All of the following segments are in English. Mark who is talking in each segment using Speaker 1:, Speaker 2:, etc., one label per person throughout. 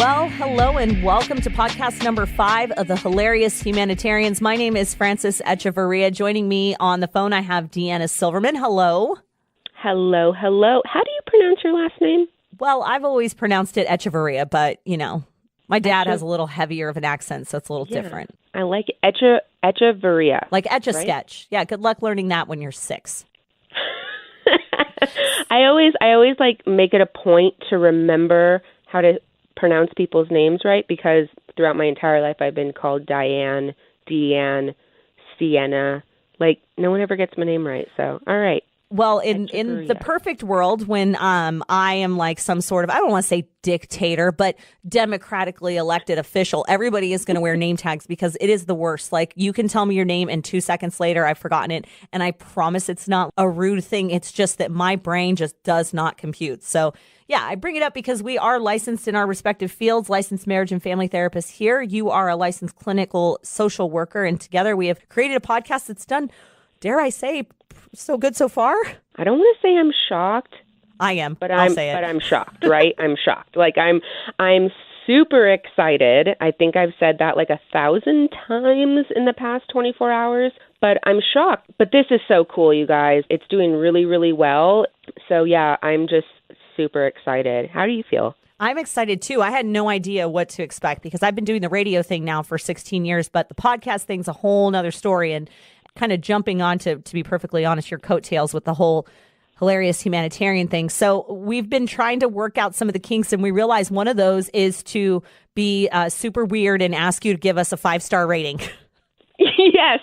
Speaker 1: Well, hello and welcome to podcast number 5 of the Hilarious Humanitarians. My name is Frances Echeverria. Joining me on the phone, I have Deanna Silverman. Hello.
Speaker 2: Hello, hello. How do you pronounce your last name?
Speaker 1: Well, I've always pronounced it Echeverria, but, you know, my dad has a little heavier of an accent, so it's a little different.
Speaker 2: I like it. Echeverria.
Speaker 1: Like Etch-a-Sketch. Right? Yeah, good luck learning that when you're 6.
Speaker 2: I always like make it a point to remember how to pronounce people's names right, because throughout my entire life I've been called Diane, Deanne, Sienna. Like, no one ever gets my name right, so all right.
Speaker 1: Well, in the perfect world, when I am like some sort of, I don't want to say dictator, but democratically elected official, everybody is going to wear name tags because it is the worst. Like, you can tell me your name and 2 seconds later I've forgotten it. And I promise it's not a rude thing. It's just that my brain just does not compute. So yeah, I bring it up because we are licensed in our respective fields, licensed marriage and family therapists here. You are a licensed clinical social worker. And together we have created a podcast that's done, dare I say, so good so far.
Speaker 2: I don't want to say I'm shocked.
Speaker 1: I am,
Speaker 2: but
Speaker 1: I'll say it.
Speaker 2: But I'm shocked, right? I'm shocked. Like, I'm super excited. I think I've said that like 1,000 times in the past 24 hours, but I'm shocked. But this is so cool, you guys. It's doing really, really well. So yeah, I'm just super excited. How do you feel?
Speaker 1: I'm excited too. I had no idea what to expect because I've been doing the radio thing now for 16 years, but the podcast thing's a whole nother story. And kind of jumping on to be perfectly honest, your coattails with the whole hilarious humanitarian thing. So we've been trying to work out some of the kinks, and we realize one of those is to be super weird and ask you to give us a 5-star rating.
Speaker 2: Yes.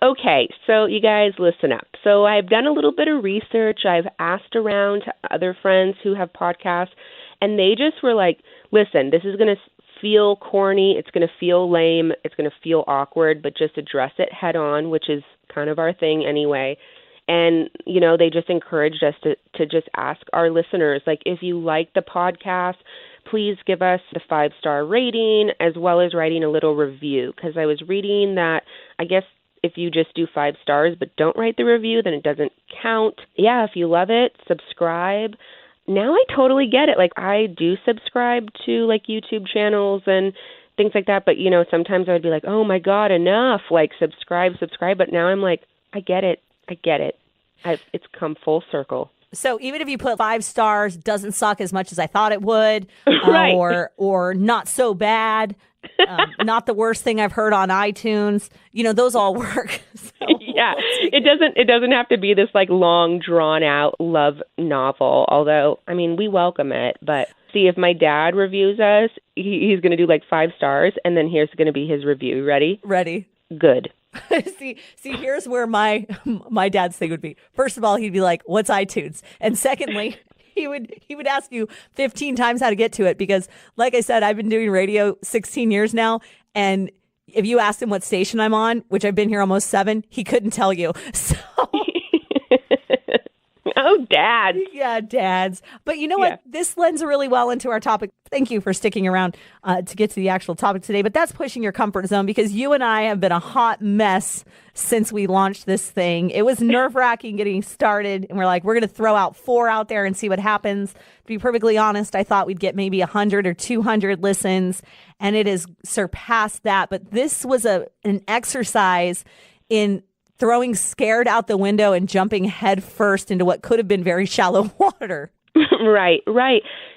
Speaker 2: Okay. So you guys listen up. So I've done a little bit of research. I've asked around to other friends who have podcasts, and they just were like, listen, this is going to feel corny, it's going to feel lame, it's going to feel awkward, but just address it head on, which is kind of our thing anyway. And, you know, they just encouraged us to just ask our listeners, like, if you like the podcast, please give us the 5-star rating as well as writing a little review, because I was reading that I guess if you just do 5 stars but don't write the review, then it doesn't count. Yeah, if you love it, subscribe. Now I totally get it. Like, I do subscribe to like YouTube channels and things like that. But, you know, sometimes I would be like, oh my God, enough, like subscribe. But now I'm like, I get it. It's come full circle.
Speaker 1: So even if you put 5 stars, doesn't suck as much as I thought it would,
Speaker 2: right.
Speaker 1: or not so bad, not the worst thing I've heard on iTunes, you know, those all work. So
Speaker 2: yeah, it doesn't have to be this like long drawn out love novel. Although, I mean, we welcome it. But see, if my dad reviews us, he's going to do like 5 stars, and then here's going to be his review. Ready?
Speaker 1: Ready.
Speaker 2: Good.
Speaker 1: See, here's where my dad's thing would be. First of all, he'd be like, "What's iTunes?" And secondly, he would ask you 15 times how to get to it because, like I said, I've been doing radio 16 years now, and if you asked him what station I'm on, which I've been here almost 7, he couldn't tell you. So.
Speaker 2: Oh, dads.
Speaker 1: Yeah, dads. But you know what? This lends really well into our topic. Thank you for sticking around to get to the actual topic today. But that's pushing your comfort zone because you and I have been a hot mess since we launched this thing. It was nerve-wracking getting started. And we're like, we're going to throw out 4 out there and see what happens. To be perfectly honest, I thought we'd get maybe 100 or 200 listens. And it has surpassed that. But this was an exercise in throwing scared out the window and jumping head first into what could have been very shallow water.
Speaker 2: Right.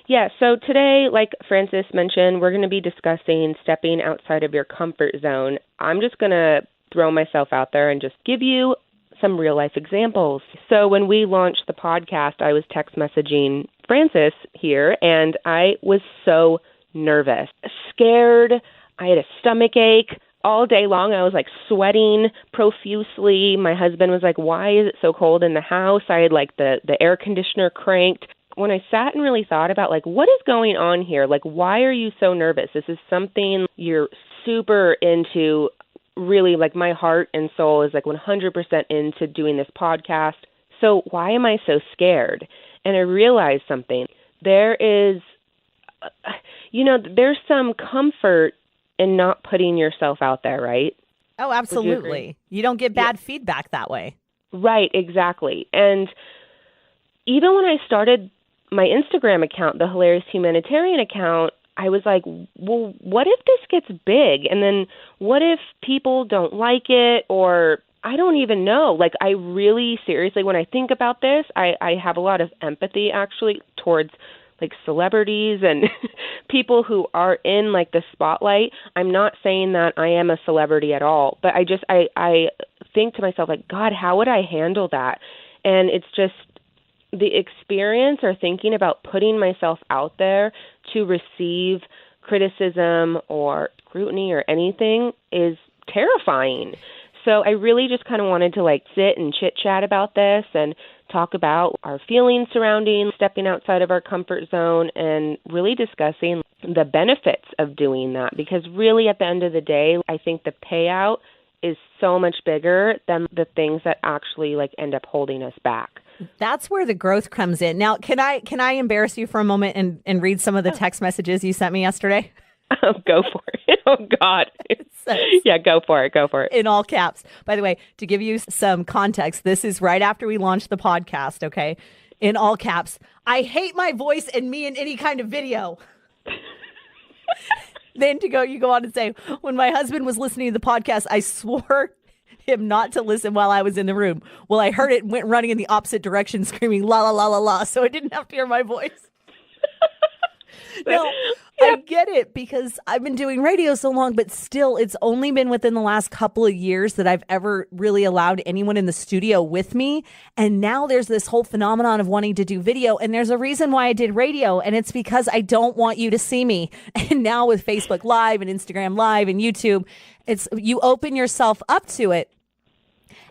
Speaker 2: Yeah, so today, like Frances mentioned, we're going to be discussing stepping outside of your comfort zone. I'm just going to throw myself out there and just give you some real-life examples. So when we launched the podcast, I was text messaging Frances here, and I was so nervous, scared. I had a stomach ache. All day long, I was like sweating profusely. My husband was like, why is it so cold in the house? I had like the air conditioner cranked. When I sat and really thought about like, what is going on here? Like, why are you so nervous? This is something you're super into, really, like my heart and soul is like 100% into doing this podcast. So why am I so scared? And I realized something. There is, there's some comfort in not putting yourself out there, right?
Speaker 1: Oh, absolutely. You don't get bad feedback that way.
Speaker 2: Right, exactly. And even when I started my Instagram account, the Hilarious Humanitarian account, I was like, well, what if this gets big? And then what if people don't like it? Or I don't even know. Like, I really seriously, when I think about this, I have a lot of empathy actually towards like celebrities and people who are in like the spotlight. I'm not saying that I am a celebrity at all, but I think to myself, like, God, how would I handle that? And it's just the experience or thinking about putting myself out there to receive criticism or scrutiny or anything is terrifying. So I really just kind of wanted to like sit and chit chat about this and talk about our feelings surrounding stepping outside of our comfort zone and really discussing the benefits of doing that. Because really at the end of the day, I think the payout is so much bigger than the things that actually like end up holding us back.
Speaker 1: That's where the growth comes in. Now, can I embarrass you for a moment and read some of the text messages you sent me yesterday?
Speaker 2: Oh, go for it. Oh, God. Yeah, go for it. Go for it.
Speaker 1: In all caps. By the way, to give you some context, this is right after we launched the podcast, okay? In all caps, I hate my voice and me in any kind of video. Then you go on and say, when my husband was listening to the podcast, I swore him not to listen while I was in the room. Well, I heard it and went running in the opposite direction, screaming la la la la la, so I didn't have to hear my voice. No, I get it because I've been doing radio so long, but still, it's only been within the last couple of years that I've ever really allowed anyone in the studio with me. And now there's this whole phenomenon of wanting to do video. And there's a reason why I did radio. And it's because I don't want you to see me. And now with Facebook Live and Instagram Live and YouTube, you open yourself up to it.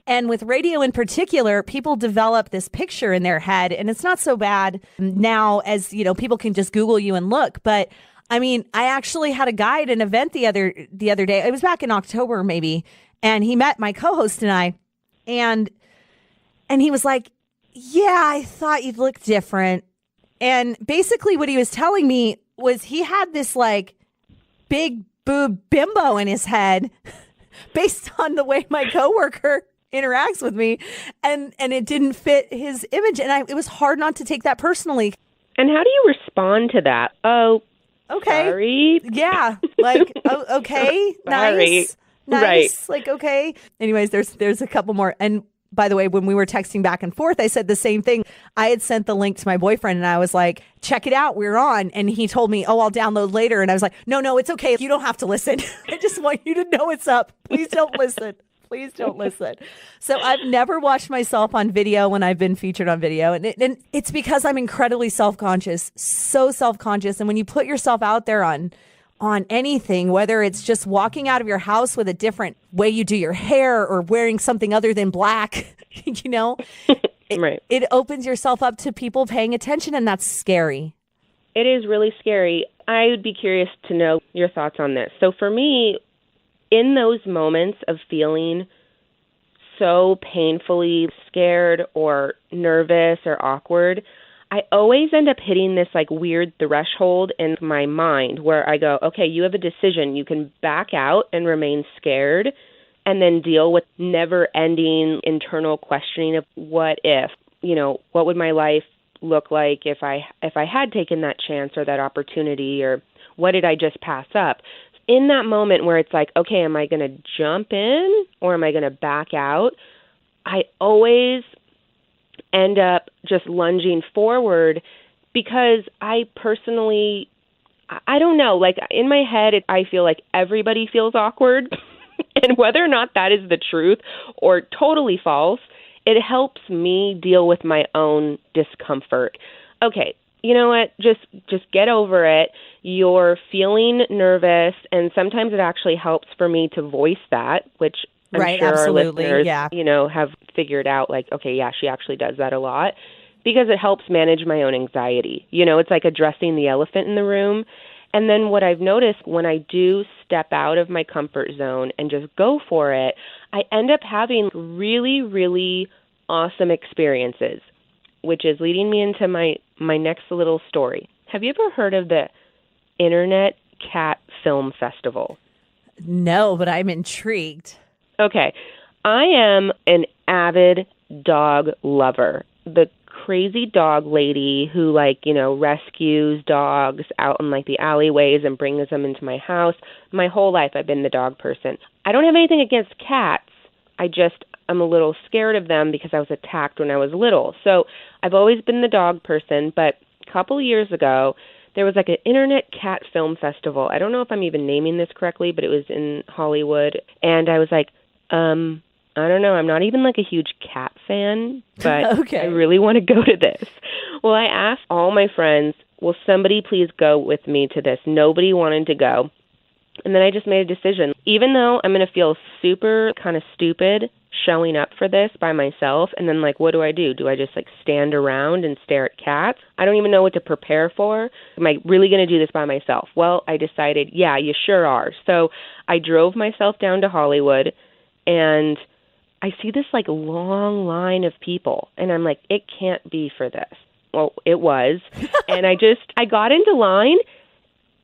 Speaker 1: And with radio in particular, people develop this picture in their head, and it's not so bad now as, people can just Google you and look. But I mean, I actually had a guy at an event the other day. It was back in October maybe, and he met my co-host and I, and he was like, "Yeah, I thought you'd look different." And basically what he was telling me was he had this like big boob bimbo in his head based on the way my coworker interacts with me, and it didn't fit his image, and it was hard not to take that personally.
Speaker 2: And how do you respond to that? Oh, okay, sorry.
Speaker 1: Yeah, like okay, nice,
Speaker 2: right.
Speaker 1: Like okay. Anyways, there's a couple more. And by the way, when we were texting back and forth, I said the same thing. I had sent the link to my boyfriend, and I was like, "Check it out, we're on." And he told me, "Oh, I'll download later." And I was like, "No, it's okay. You don't have to listen. I just want you to know it's up. Please don't listen." Please don't listen. So I've never watched myself on video when I've been featured on video. And it's because I'm incredibly self-conscious, so self-conscious. And when you put yourself out there on anything, whether it's just walking out of your house with a different way you do your hair or wearing something other than black,
Speaker 2: right.
Speaker 1: It opens yourself up to people paying attention. And that's scary.
Speaker 2: It is really scary. I would be curious to know your thoughts on this. So for me, in those moments of feeling so painfully scared or nervous or awkward, I always end up hitting this like weird threshold in my mind where I go, okay, you have a decision. You can back out and remain scared and then deal with never-ending internal questioning of what if, what would my life look like if I had taken that chance or that opportunity, or what did I just pass up? In that moment where it's like, okay, am I going to jump in or am I going to back out? I always end up just lunging forward because I personally, I don't know, like in my head, I feel like everybody feels awkward. And whether or not that is the truth or totally false, it helps me deal with my own discomfort. Okay, you know what? Just get over it. You're feeling nervous, and sometimes it actually helps for me to voice that, which I'm sure
Speaker 1: absolutely.
Speaker 2: Our listeners, have figured out, like, okay, yeah, she actually does that a lot, because it helps manage my own anxiety. It's like addressing the elephant in the room. And then what I've noticed when I do step out of my comfort zone and just go for it, I end up having really, really awesome experiences, which is leading me into my next little story. Have you ever heard of the Internet Cat Film Festival?
Speaker 1: No, but I'm intrigued.
Speaker 2: Okay. I am an avid dog lover. The crazy dog lady who, like, you know, rescues dogs out in, like, the alleyways and brings them into my house. My whole life I've been the dog person. I don't have anything against cats. I'm a little scared of them because I was attacked when I was little. So I've always been the dog person, but a couple years ago, there was like an internet cat film festival. I don't know if I'm even naming this correctly, but it was in Hollywood. And I was like, I don't know. I'm not even like a huge cat fan, but okay. I really want to go to this. Well, I asked all my friends, will somebody please go with me to this? Nobody wanted to go. And then I just made a decision. Even though I'm going to feel super kind of stupid showing up for this by myself, and then, like, what do? Do I just, like, stand around and stare at cats? I don't even know what to prepare for. Am I really going to do this by myself? Well, I decided, yeah, you sure are. So I drove myself down to Hollywood, and I see this, like, long line of people, and I'm like, it can't be for this. Well, it was. And I got into line,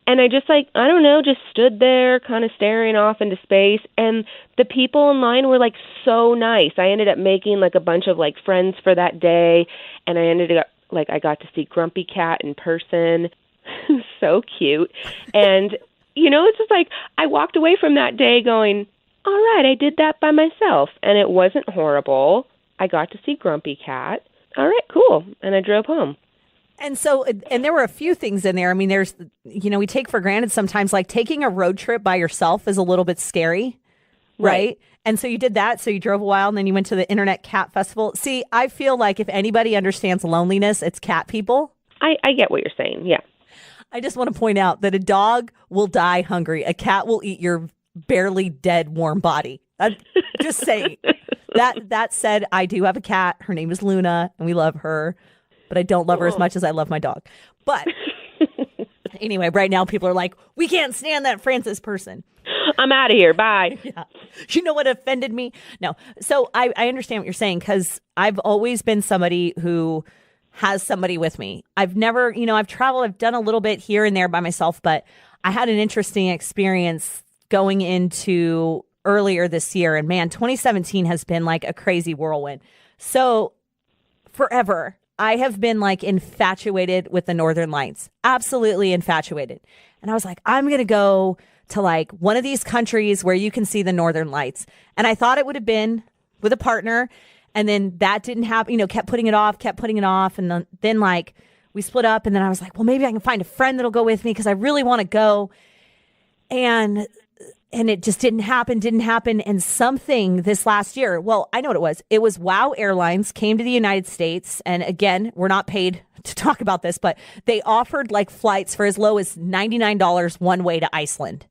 Speaker 2: and I just, like, I don't know, just stood there kind of staring off into space. And the people in line were, like, so nice. I ended up making, like, a bunch of, like, friends for that day. And I got to see Grumpy Cat in person. So cute. And, you know, it's just like I walked away from that day going, all right, I did that by myself. And it wasn't horrible. I got to see Grumpy Cat. All right, cool. And I drove home.
Speaker 1: And so, and there were a few things in there. I mean, there's, you know, we take for granted sometimes, like taking a road trip by yourself is a little bit scary, right? And so you did that. So you drove a while and then you went to the Internet Cat Festival. See, I feel like if anybody understands loneliness, it's cat people.
Speaker 2: I get what you're saying. Yeah.
Speaker 1: I just want to point out that a dog will die hungry. A cat will eat your barely dead warm body. I'm just saying. That said, I do have a cat. Her name is Luna and we love her. But I don't love her as much as I love my dog. But anyway, right now people are like, we can't stand that Frances person.
Speaker 2: I'm out of here. Bye.
Speaker 1: Yeah. You know what offended me? No. So I understand what you're saying because I've always been somebody who has somebody with me. I've never, you know, I've traveled, I've done a little bit here and there by myself, but I had an interesting experience going into earlier this year. And man, 2017 has been like a crazy whirlwind. So forever, I have been like infatuated with the Northern Lights, absolutely infatuated. And I was like, I'm going to go to like one of these countries where you can see the Northern Lights. And I thought it would have been with a partner. And then that didn't happen, you know, kept putting it off. And then like we split up and then I was like, well, maybe I can find a friend that'll go with me because I really want to go. And it just didn't happen. And something this last year, well, I know what it was. It was WOW Airlines came to the United States. And again, we're not paid to talk about this, but they offered like flights for as low as $99 one way to Iceland.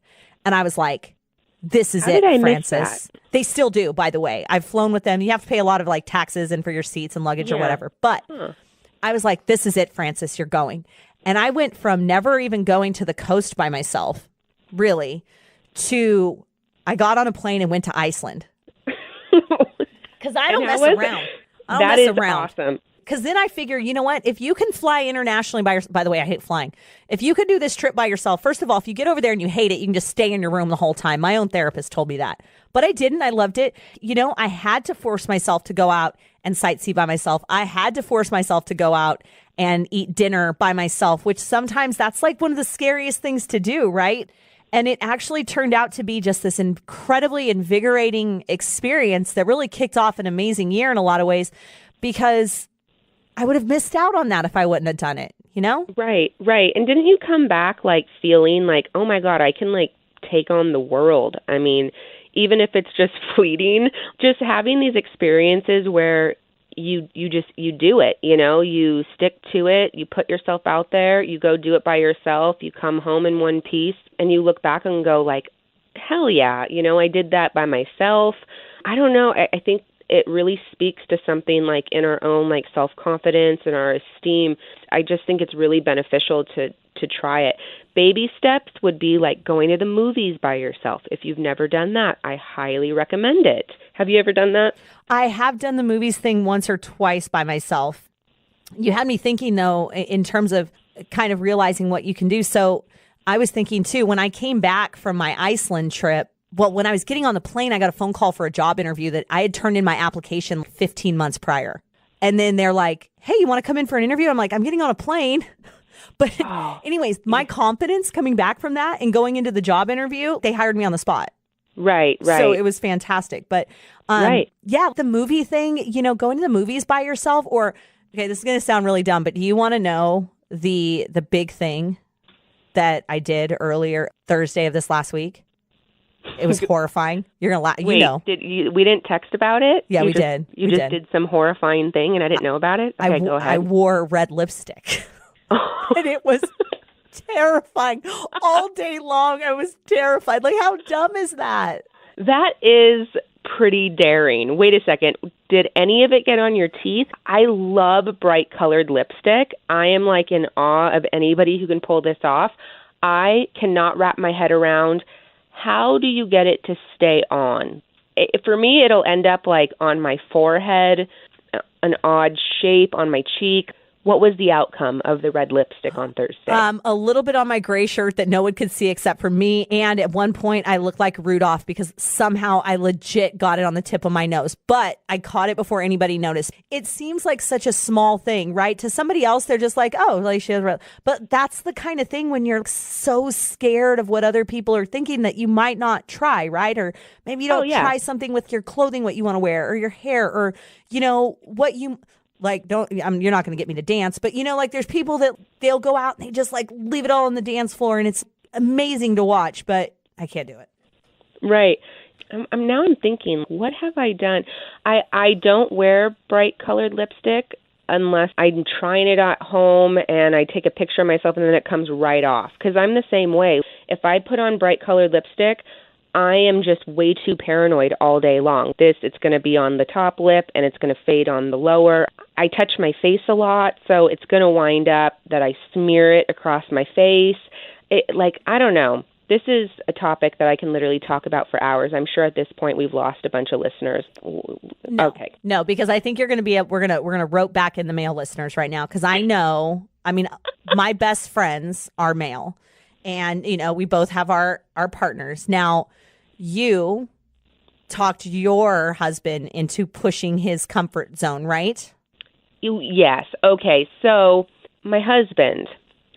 Speaker 1: And I was like, this is it, Frances. They still do, by the way. I've flown with them. You have to pay a lot of like taxes and for your seats and luggage or whatever. But I was like, this is it, Frances, you're going. And I went from never even going to the coast by myself, really, to I got on a plane and went to Iceland. Because I don't mess around.
Speaker 2: That is awesome.
Speaker 1: Because then I figure, you know what? If you can fly internationally by the way, I hate flying. If you could do this trip by yourself, first of all, if you get over there and you hate it, you can just stay in your room the whole time. My own therapist told me that. But I didn't. I loved it. You know, I had to force myself to go out and sightsee by myself. I had to force myself to go out and eat dinner by myself, which sometimes that's like one of the scariest things to do, right? And it actually turned out to be just this incredibly invigorating experience that really kicked off an amazing year in a lot of ways, because I would have missed out on that if I wouldn't have done it, you know?
Speaker 2: Right. And didn't you come back like feeling like, oh my God, I can like take on the world? I mean, even if it's just fleeting, just having these experiences where you do it, you know, you stick to it, you put yourself out there, you go do it by yourself, you come home in one piece and you look back and go like, hell yeah, you know, I did that by myself. I don't know. I think it really speaks to something like in our own like self-confidence and our esteem. I just think it's really beneficial to try it. Baby steps would be like going to the movies by yourself. If you've never done that, I highly recommend it. Have you ever done that?
Speaker 1: I have done the movies thing once or twice by myself. You had me thinking, though, in terms of kind of realizing what you can do. So I was thinking, too, when I came back from my Iceland trip, well, when I was getting on the plane, I got a phone call for a job interview that I had turned in my application 15 months prior. And then they're like, hey, you want to come in for an interview? I'm like, I'm getting on a plane. But anyways, my confidence coming back from that and going into the job interview, they hired me on the spot.
Speaker 2: Right.
Speaker 1: So it was fantastic. But yeah, the movie thing, going to the movies by yourself okay, this is going to sound really dumb, but do you want to know the big thing that I did earlier Thursday of this last week? It was horrifying. You're going to laugh.
Speaker 2: Wait, we didn't text about it?
Speaker 1: Yeah, we did.
Speaker 2: You just did some horrifying thing and I didn't know about it? Okay, go ahead.
Speaker 1: I wore red lipstick. And it was terrifying. All day long, I was terrified. Like, how dumb is that?
Speaker 2: That is pretty daring. Wait a second. Did any of it get on your teeth? I love bright colored lipstick. I am like in awe of anybody who can pull this off. I cannot wrap my head around how do you get it to stay on? For me, it'll end up like on my forehead, an odd shape on my cheek. What was the outcome of the red lipstick on Thursday?
Speaker 1: A little bit on my gray shirt that no one could see except for me. And at one point, I looked like Rudolph because somehow I legit got it on the tip of my nose. But I caught it before anybody noticed. It seems like such a small thing, right? To somebody else, they're just like, oh, like she has red. But that's the kind of thing when you're so scared of what other people are thinking that you might not try, right? Or maybe you don't try something with your clothing, what you want to wear, or your hair, or, what you... Like, you're not going to get me to dance, but like there's people that they'll go out and they just like leave it all on the dance floor and it's amazing to watch, but I can't do it.
Speaker 2: Right. I'm thinking, what have I done? I don't wear bright colored lipstick unless I'm trying it at home and I take a picture of myself and then it comes right off. Because I'm the same way. If I put on bright colored lipstick, I am just way too paranoid all day long. It's going to be on the top lip and it's going to fade on the lower. I touch my face a lot, so it's going to wind up that I smear it across my face. I don't know. This is a topic that I can literally talk about for hours. I'm sure at this point we've lost a bunch of listeners. Okay.
Speaker 1: No, because I think you're going to be we're going to rope back in the male listeners right now because my best friends are male. And, we both have our partners. Now, you talked your husband into pushing his comfort zone, right?
Speaker 2: Yes. Okay. So my husband,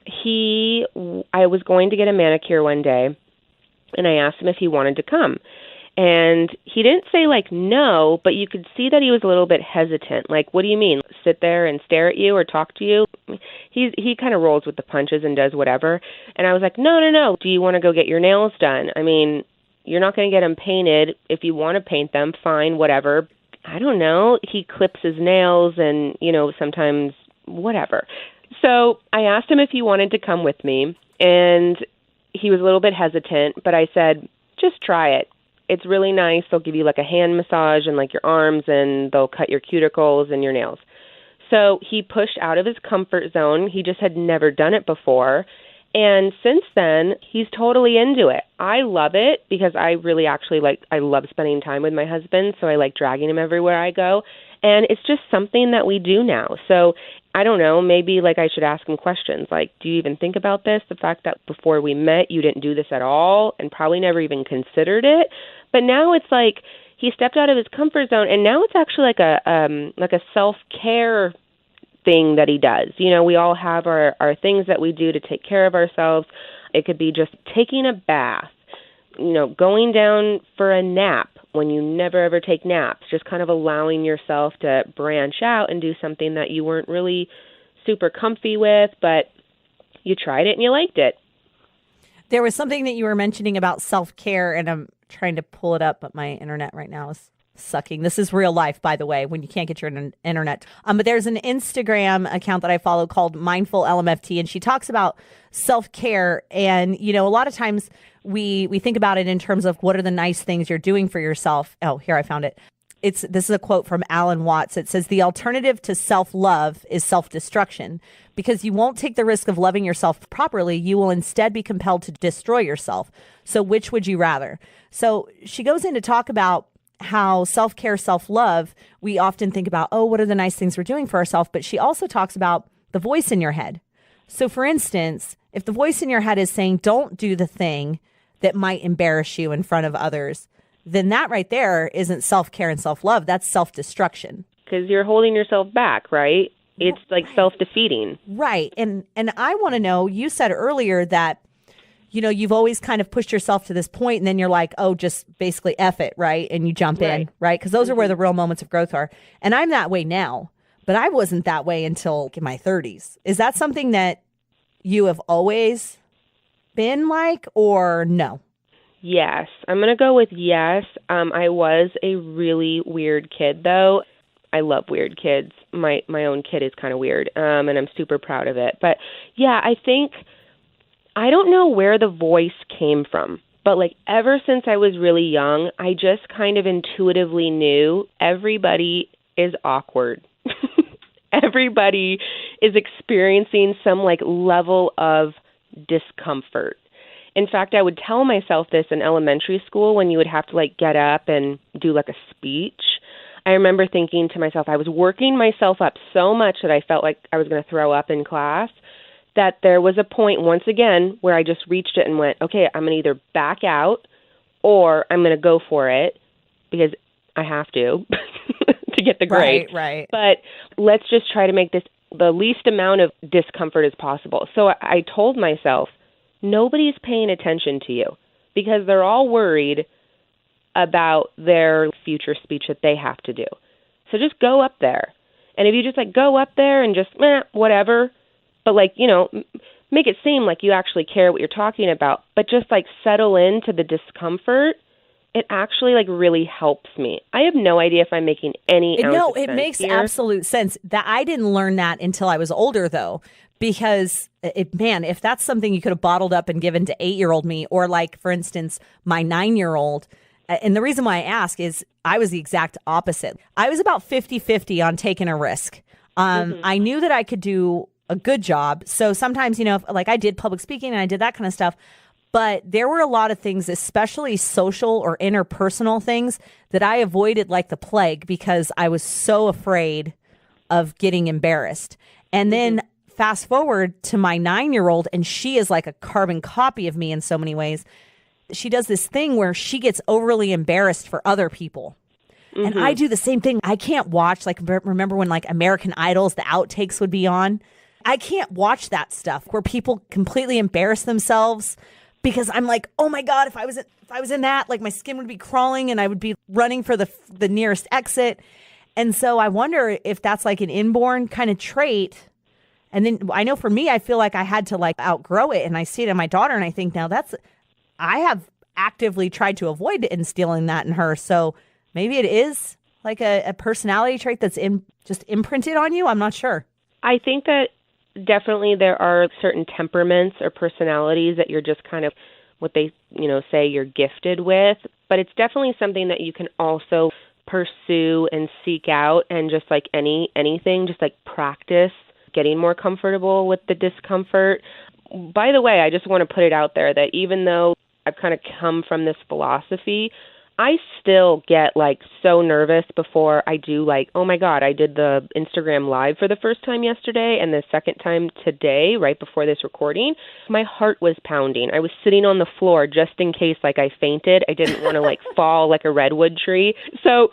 Speaker 2: I was going to get a manicure one day, and I asked him if he wanted to come. And he didn't say, no, but you could see that he was a little bit hesitant. Like, what do you mean? Sit there and stare at you or talk to you? He kind of rolls with the punches and does whatever. And I was like, no. Do you want to go get your nails done? I mean, you're not going to get them painted. If you want to paint them, fine, whatever. I don't know. He clips his nails and, sometimes whatever. So I asked him if he wanted to come with me. And he was a little bit hesitant, but I said, just try it. It's really nice. They'll give you like a hand massage and like your arms and they'll cut your cuticles and your nails. So he pushed out of his comfort zone. He just had never done it before. And since then, he's totally into it. I love it because I really actually I love spending time with my husband. So I like dragging him everywhere I go. And it's just something that we do now. So I don't know, maybe I should ask him questions like, do you even think about this? The fact that before we met, you didn't do this at all and probably never even considered it. But now it's like he stepped out of his comfort zone and now it's actually like a self-care thing that he does. We all have our things that we do to take care of ourselves. It could be just taking a bath, going down for a nap when you never ever take naps, just kind of allowing yourself to branch out and do something that you weren't really super comfy with, but you tried it and you liked it.
Speaker 1: There was something that you were mentioning about self-care, and I'm trying to pull it up, but my internet right now is sucking. This is real life, by the way, when you can't get your internet. But there's an Instagram account that I follow called Mindful LMFT, and she talks about self-care. And, a lot of times we think about it in terms of what are the nice things you're doing for yourself. Oh, here, I found it. This is a quote from Alan Watts. It says, the alternative to self-love is self-destruction. Because you won't take the risk of loving yourself properly, you will instead be compelled to destroy yourself. So which would you rather? So she goes in to talk about how self-care, self-love, we often think about, oh, what are the nice things we're doing for ourselves? But she also talks about the voice in your head. So for instance, if the voice in your head is saying, don't do the thing that might embarrass you in front of others, then that right there isn't self-care and self-love. That's self-destruction.
Speaker 2: because you're holding yourself back, right? It's like self-defeating.
Speaker 1: Right. And I want to know, you said earlier that, you've always kind of pushed yourself to this point and then you're like, oh, just basically F it, right? And you jump in, right? Because those are where the real moments of growth are. And I'm that way now, but I wasn't that way until in my 30s. Is that something that you have always been like, or no?
Speaker 2: Yes. I'm going to go with yes. I was a really weird kid, though. I love weird kids. My own kid is kind of weird, and I'm super proud of it. But yeah, I don't know where the voice came from, but like ever since I was really young, I just kind of intuitively knew everybody is awkward. Everybody is experiencing some like level of discomfort. In fact, I would tell myself this in elementary school when you would have to like get up and do like a speech. I remember thinking to myself, I was working myself up so much that I felt like I was going to throw up in class, that there was a point once again where I just reached it and went, okay, I'm going to either back out or I'm going to go for it because I have to to get the grade.
Speaker 1: Right.
Speaker 2: But let's just try to make this the least amount of discomfort as possible. So I told myself, nobody's paying attention to you because they're all worried about their future speech that they have to do. So just go up there. And if you just like go up there and just whatever, but like, make it seem like you actually care what you're talking about, but just like settle into the discomfort, it actually like really helps me. I have no idea if I'm making any ounce of sense.
Speaker 1: No, it makes
Speaker 2: here.
Speaker 1: absolute sense. That I didn't learn that until I was older, though, because if that's something you could have bottled up and given to 8-year-old me, or like, for instance, my 9-year-old. And the reason why I ask is I was the exact opposite. I was about 50-50 on taking a risk. I knew that I could do a good job. So sometimes, like I did public speaking and I did that kind of stuff. But there were a lot of things, especially social or interpersonal things, that I avoided like the plague because I was so afraid of getting embarrassed. And then fast forward to my 9-year-old, and she is like a carbon copy of me in so many ways. She does this thing where she gets overly embarrassed for other people. And I do the same thing. I can't watch, like, remember when like American Idols, the outtakes would be on? I can't watch that stuff where people completely embarrass themselves, because I'm like, oh my God, if I was in that, like my skin would be crawling and I would be running for the nearest exit. And so I wonder if that's like an inborn kind of trait. And then I know for me, I feel like I had to like outgrow it. And I see it in my daughter and I think now I have actively tried to avoid instilling that in her. So maybe it is like a personality trait that's just imprinted on you. I'm not sure.
Speaker 2: I think that definitely there are certain temperaments or personalities that you're just kind of what they, say you're gifted with. But it's definitely something that you can also pursue and seek out, and just like anything, just like practice getting more comfortable with the discomfort. By the way, I just want to put it out there that even though I've kind of come from this philosophy, I still get like so nervous before I do, like, oh my God, I did the Instagram live for the first time yesterday and the second time today, right before this recording. My heart was pounding. I was sitting on the floor just in case like I fainted. I didn't want to like fall like a redwood tree. So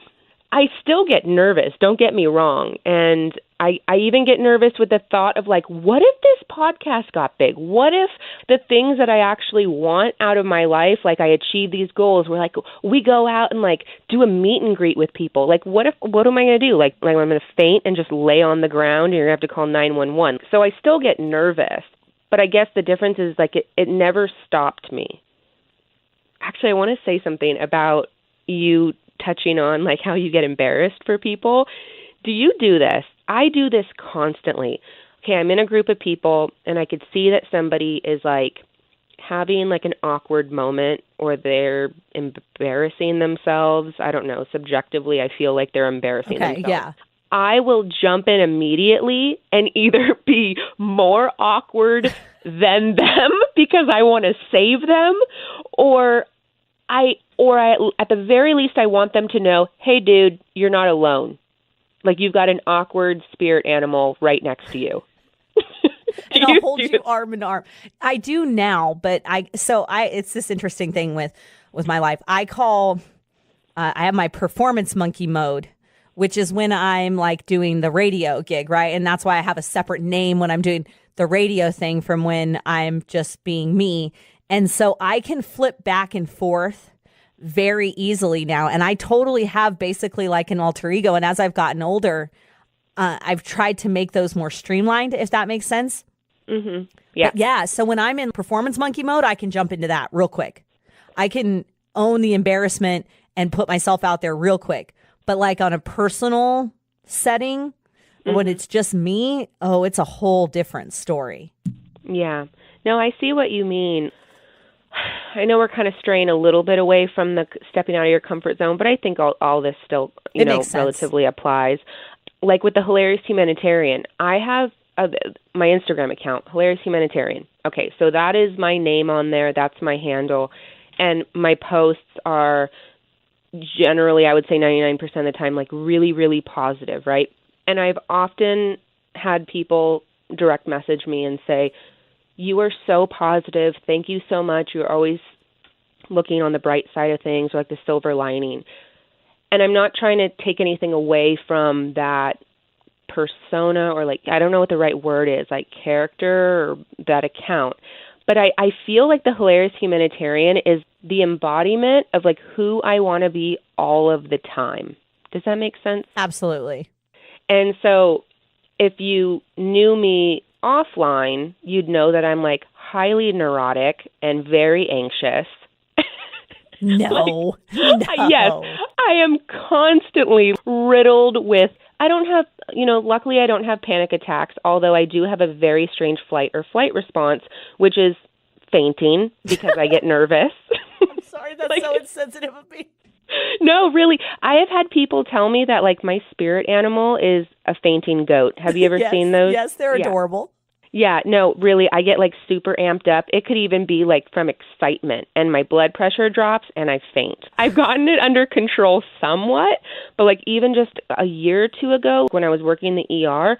Speaker 2: I still get nervous, don't get me wrong. And I even get nervous with the thought of like, what if this podcast got big? What if the things that I actually want out of my life, like I achieve these goals, where like we go out and like do a meet and greet with people? Like what am I going to do? Like I'm going to faint and just lay on the ground and you're going to have to call 911. So I still get nervous, but I guess the difference is like it never stopped me. Actually, I want to say something about you touching on like how you get embarrassed for people. Do you do this? I do this constantly. Okay, I'm in a group of people and I could see that somebody is like having like an awkward moment, or they're embarrassing themselves. I don't know. Subjectively, I feel like they're embarrassing themselves.
Speaker 1: Yeah.
Speaker 2: I will jump in immediately and either be more awkward than them because I want to save them, or I at the very least I want them to know, hey dude, you're not alone. Like you've got an awkward spirit animal right next to you.
Speaker 1: And I'll hold you arm in arm. I do now, but it's this interesting thing with my life. I have my performance monkey mode, which is when I'm like doing the radio gig, right? And that's why I have a separate name when I'm doing the radio thing from when I'm just being me. And so I can flip back and forth very easily now. And I totally have basically like an alter ego. And as I've gotten older, I've tried to make those more streamlined, if that makes sense.
Speaker 2: Mm-hmm. Yeah.
Speaker 1: But yeah. So when I'm in performance monkey mode, I can jump into that real quick. I can own the embarrassment and put myself out there real quick. But like on a personal setting, when it's just me, it's a whole different story.
Speaker 2: Yeah. No, I see what you mean. I know we're kind of straying a little bit away from the stepping out of your comfort zone, but I think all this still, relatively applies. Like with the Hilarious Humanitarian, I have my Instagram account, Hilarious Humanitarian. Okay, so that is my name on there. That's my handle. And my posts are generally, I would say 99% of the time, like really, really positive, right? And I've often had people direct message me and say, you are so positive. Thank you so much. You're always looking on the bright side of things, or like the silver lining. And I'm not trying to take anything away from that persona, or like, I don't know what the right word is, like character or that account. But I feel like the Hilarious Humanitarian is the embodiment of like who I want to be all of the time. Does that make sense?
Speaker 1: Absolutely.
Speaker 2: And so if you knew me offline, you'd know that I'm like highly neurotic and very anxious.
Speaker 1: No.
Speaker 2: Yes, I am constantly riddled with, luckily I don't have panic attacks, although I do have a very strange flight response, which is fainting because I get nervous.
Speaker 1: I'm sorry, that's so insensitive of me.
Speaker 2: No, really. I have had people tell me that like my spirit animal is a fainting goat. Have you ever seen those?
Speaker 1: Yes, they're adorable.
Speaker 2: Yeah, no, really, I get like super amped up. It could even be like from excitement, and my blood pressure drops and I faint. I've gotten it under control somewhat, but like even just a year or two ago when I was working in the ER,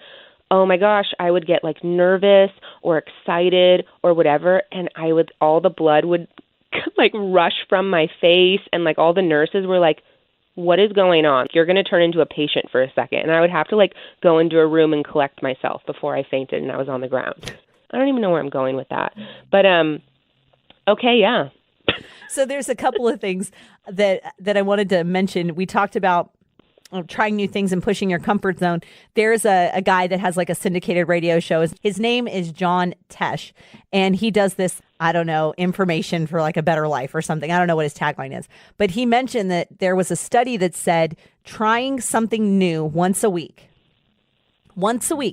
Speaker 2: oh my gosh, I would get like nervous or excited or whatever, and all the blood would like rush from my face, and like all the nurses were like, what is going on? You're going to turn into a patient for a second. And I would have to like go into a room and collect myself before I fainted and I was on the ground. I don't even know where I'm going with that. But, okay, yeah.
Speaker 1: So there's a couple of things that I wanted to mention. We talked about trying new things and pushing your comfort zone. There's a guy that has like a syndicated radio show. His name is John Tesh, and he does this, I don't know, information for like a better life or something. I don't know what his tagline is, but he mentioned that there was a study that said trying something new once a week,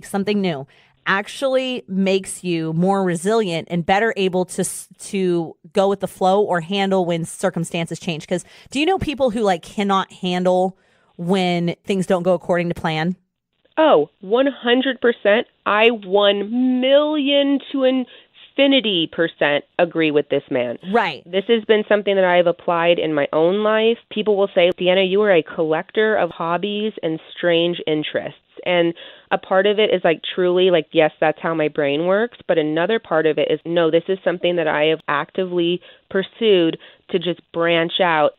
Speaker 1: something new actually makes you more resilient and better able to go with the flow or handle when circumstances change. Because do you know people who like cannot handle when things don't go according to plan?
Speaker 2: Oh, 100%. I 1,000,000 to infinity% agree with this man.
Speaker 1: Right.
Speaker 2: This has been something that I've applied in my own life. People will say, Deanna, you are a collector of hobbies and strange interests. And a part of it is like truly like, yes, that's how my brain works. But another part of it is, no, this is something that I have actively pursued to just branch out.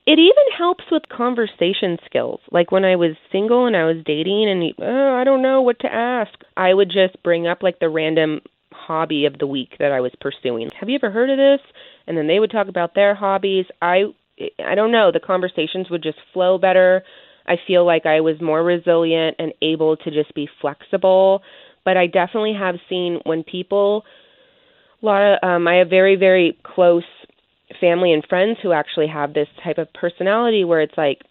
Speaker 2: It even helps with conversation skills. Like when I was single and I was dating and I don't know what to ask, I would just bring up like the random hobby of the week that I was pursuing. Have you ever heard of this? And then they would talk about their hobbies. I don't know. The conversations would just flow better. I feel like I was more resilient and able to just be flexible. But I definitely have seen when people, I have very, very close family and friends who actually have this type of personality where it's like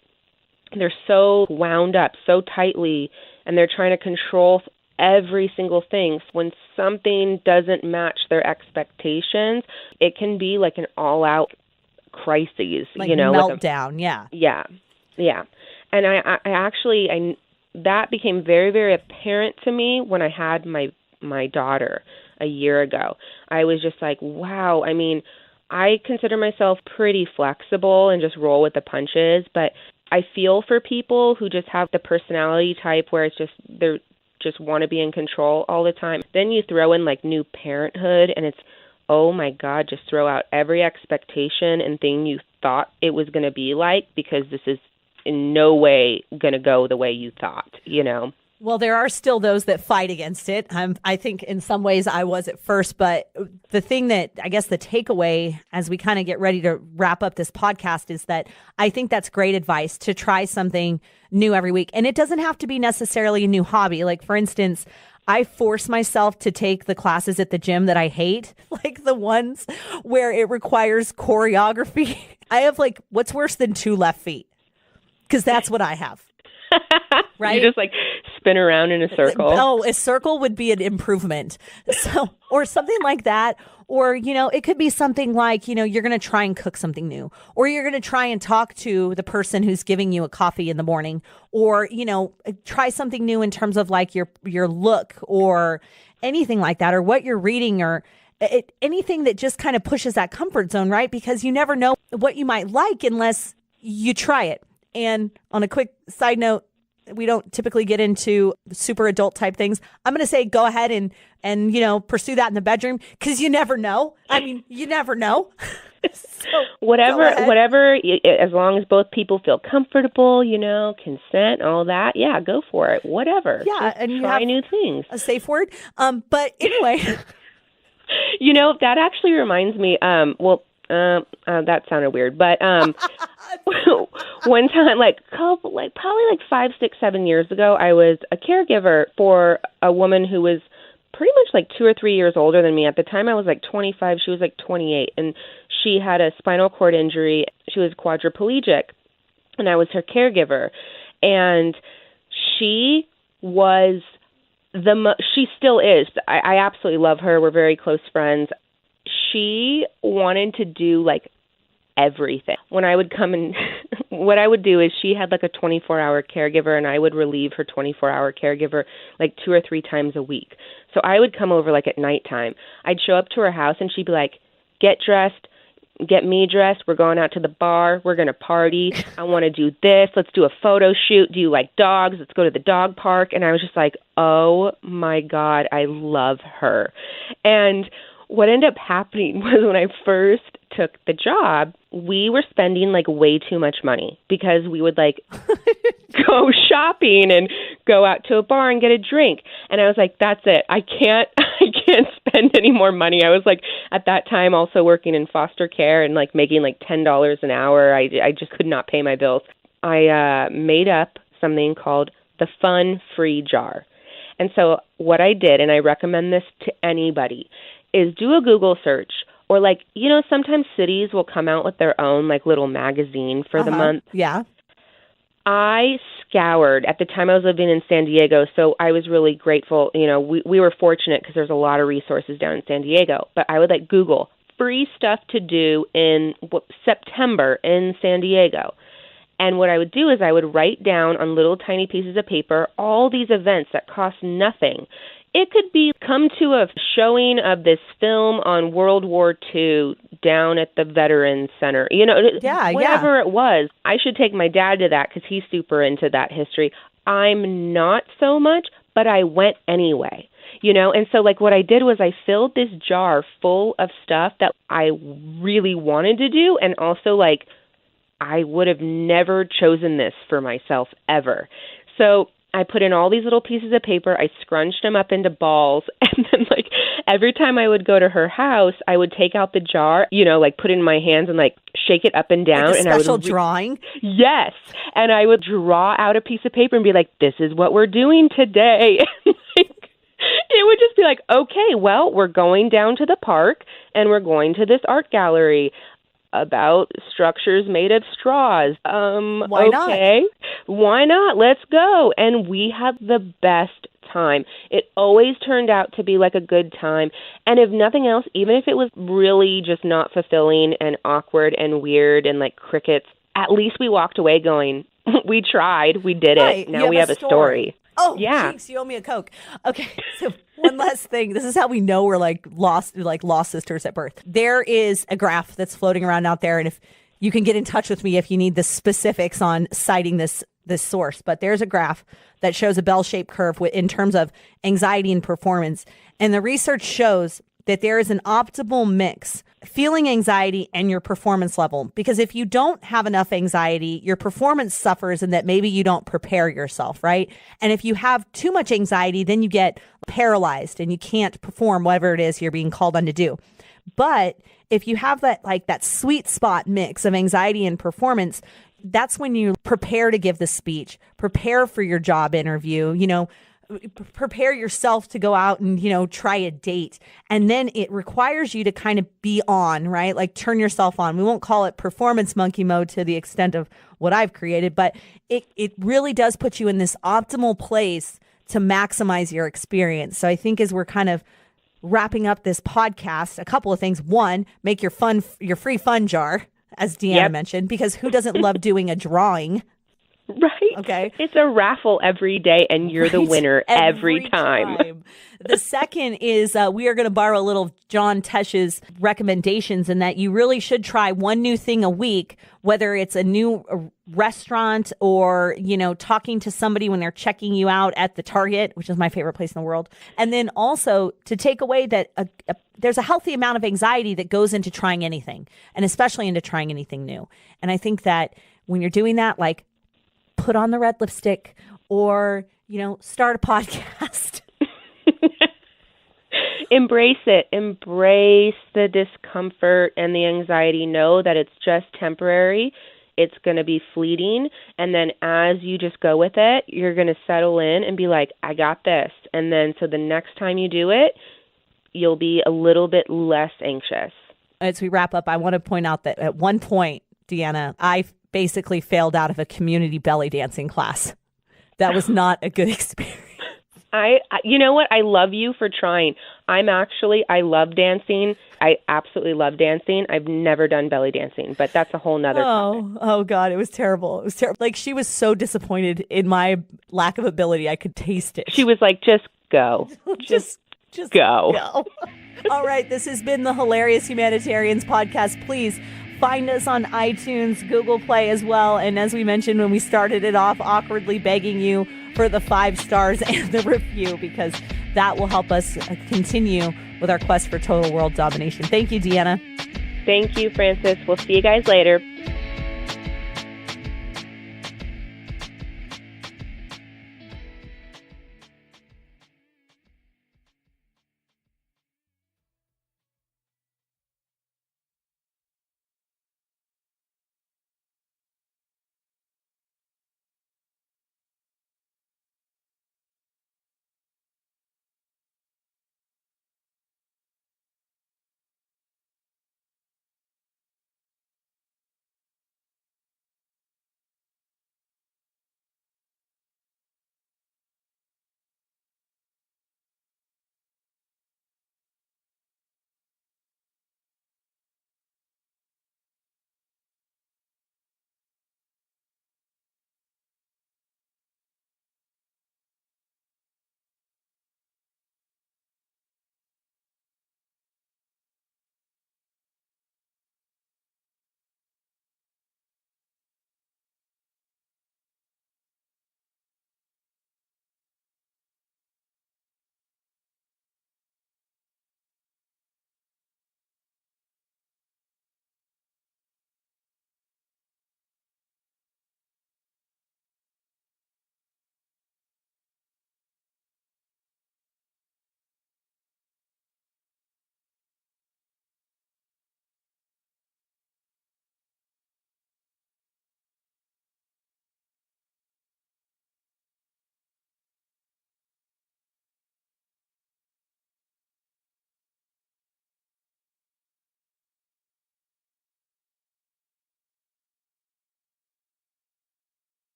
Speaker 2: they're so wound up so tightly and they're trying to control every single thing. When something doesn't match their expectations, it can be like an all-out crises,
Speaker 1: like meltdown.
Speaker 2: Yeah. And I actually that became very, very apparent to me when I had my daughter a year ago. I was just like, wow. I mean, I consider myself pretty flexible and just roll with the punches, but I feel for people who just have the personality type where it's just they're just want to be in control all the time. Then you throw in like new parenthood and it's, oh my God, just throw out every expectation and thing you thought it was going to be like because this is in no way going to go the way you thought, you know?
Speaker 1: Well, there are still those that fight against it. I think in some ways I was at first, but the thing that I guess the takeaway as we kind of get ready to wrap up this podcast is that I think that's great advice to try something new every week. And it doesn't have to be necessarily a new hobby. Like, for instance, I force myself to take the classes at the gym that I hate, like the ones where it requires choreography. I have like, what's worse than 2 left feet? Because that's what I have. Right?
Speaker 2: You just like spin around in a circle.
Speaker 1: Oh, a circle would be an improvement. So, or something like that. Or, you know, it could be something like, you know, you're going to try and cook something new, or you're going to try and talk to the person who's giving you a coffee in the morning, or, you know, try something new in terms of like your look or anything like that, or what you're reading, or anything that just kind of pushes that comfort zone, right? Because you never know what you might like unless you try it. And on a quick side note, we don't typically get into super adult type things. I'm going to say go ahead and you know, pursue that in the bedroom, because you never know. I mean, you never know. So,
Speaker 2: whatever, as long as both people feel comfortable, you know, consent, all that. Yeah, go for it. Whatever.
Speaker 1: Yeah,
Speaker 2: just
Speaker 1: and you
Speaker 2: try
Speaker 1: have
Speaker 2: new things.
Speaker 1: A safe word. But anyway,
Speaker 2: you know, that actually reminds me. That sounded weird, but one time, probably 5, 6, 7 years ago, I was a caregiver for a woman who was pretty much like 2 or 3 years older than me. At the time, I was like 25. She was like 28, and she had a spinal cord injury. She was quadriplegic, and I was her caregiver. And she was she still is. I absolutely love her. We're very close friends. She wanted to do like everything. When I would come and what I would do is she had like a 24-hour caregiver, and I would relieve her 24-hour caregiver like 2 or 3 times a week. So I would come over like at nighttime. I'd show up to her house and she'd be like, get dressed, get me dressed. We're going out to the bar. We're going to party. I want to do this. Let's do a photo shoot. Do you like dogs? Let's go to the dog park. And I was just like, oh my God, I love her. And what ended up happening was when I first took the job, we were spending like way too much money, because we would like go shopping and go out to a bar and get a drink. And I was like, that's it. I can't spend any more money. I was like, at that time also working in foster care and like making like $10 an hour. I just could not pay my bills. I made up something called the Fun Free Jar. And so what I did, and I recommend this to anybody, is do a Google search, or like, you know, sometimes cities will come out with their own like little magazine for the month.
Speaker 1: Yeah.
Speaker 2: I scoured, at the time I was living in San Diego, so I was really grateful. You know, we were fortunate because there's a lot of resources down in San Diego, but I would like Google free stuff to do in September in San Diego. And what I would do is I would write down on little tiny pieces of paper all these events that cost nothing. It could be come to a showing of this film on World War II down at the Veterans Center. You know, whatever it was. I should take my dad to that because he's super into that history. I'm not so much, but I went anyway. You know, and so like what I did was I filled this jar full of stuff that I really wanted to do, and also like I would have never chosen this for myself ever. So I put in all these little pieces of paper, I scrunched them up into balls, and then like every time I would go to her house, I would take out the jar, you know, like put it in my hands and like shake it up and down.
Speaker 1: Like a special drawing?
Speaker 2: Yes. And I would draw out a piece of paper and be like, this is what we're doing today. It would just be like, okay, well, we're going down to the park and we're going to this art gallery about structures made of straws.
Speaker 1: Why not?
Speaker 2: Why not? Let's go. And we had the best time. It always turned out to be like a good time. And if nothing else, even if it was really just not fulfilling and awkward and weird and like crickets, at least we walked away going, we tried, we did it. Now we have a story.
Speaker 1: Oh, yeah. Jinx, you owe me a Coke. Okay, so one last thing. This is how we know we're like lost sisters at birth. There is a graph that's floating around out there, and if you can get in touch with me if you need the specifics on citing this source, but there's a graph that shows a bell-shaped curve in terms of anxiety and performance, and the research shows that there is an optimal mix feeling anxiety and your performance level. Because if you don't have enough anxiety, your performance suffers and that maybe you don't prepare yourself, right? And if you have too much anxiety, then you get paralyzed and you can't perform whatever it is you're being called on to do. But if you have that sweet spot mix of anxiety and performance, that's when you prepare to give the speech, prepare for your job interview, prepare yourself to go out and, try a date. And then it requires you to kind of be on, right? Like turn yourself on. We won't call it performance monkey mode to the extent of what I've created, but it really does put you in this optimal place to maximize your experience. So I think as we're kind of wrapping up this podcast, a couple of things. One, make your free fun jar, as Deanna mentioned, because who doesn't love doing a drawing?
Speaker 2: Right.
Speaker 1: Okay.
Speaker 2: It's a raffle every day, and you're the winner every time.
Speaker 1: The second is we are going to borrow a little John Tesch's recommendations in that you really should try one new thing a week, whether it's a new restaurant or, talking to somebody when they're checking you out at the Target, which is my favorite place in the world. And then also to take away that there's a healthy amount of anxiety that goes into trying anything, and especially into trying anything new. And I think that when you're doing that, like, put on the red lipstick or, start a podcast.
Speaker 2: Embrace it. Embrace the discomfort and the anxiety. Know that it's just temporary. It's going to be fleeting. And then as you just go with it, you're going to settle in and be like, I got this. And then so the next time you do it, you'll be a little bit less anxious.
Speaker 1: As we wrap up, I want to point out that at one point, Deanna, I basically failed out of a community belly dancing class. That was not a good experience.
Speaker 2: You know what? I love you for trying. I love dancing. I absolutely love dancing. I've never done belly dancing, but that's a whole nother topic.
Speaker 1: Oh God, it was terrible. It was terrible. Like, she was so disappointed in my lack of ability. I could taste it.
Speaker 2: She was like, just go. Just go.
Speaker 1: All right. This has been the Hilarious Humanitarians podcast. Please find us on iTunes, Google Play as well. And as we mentioned when we started it off, awkwardly begging you for the 5 stars and the review, because that will help us continue with our quest for total world domination. Thank you, Deanna.
Speaker 2: Thank you, Frances. We'll see you guys later.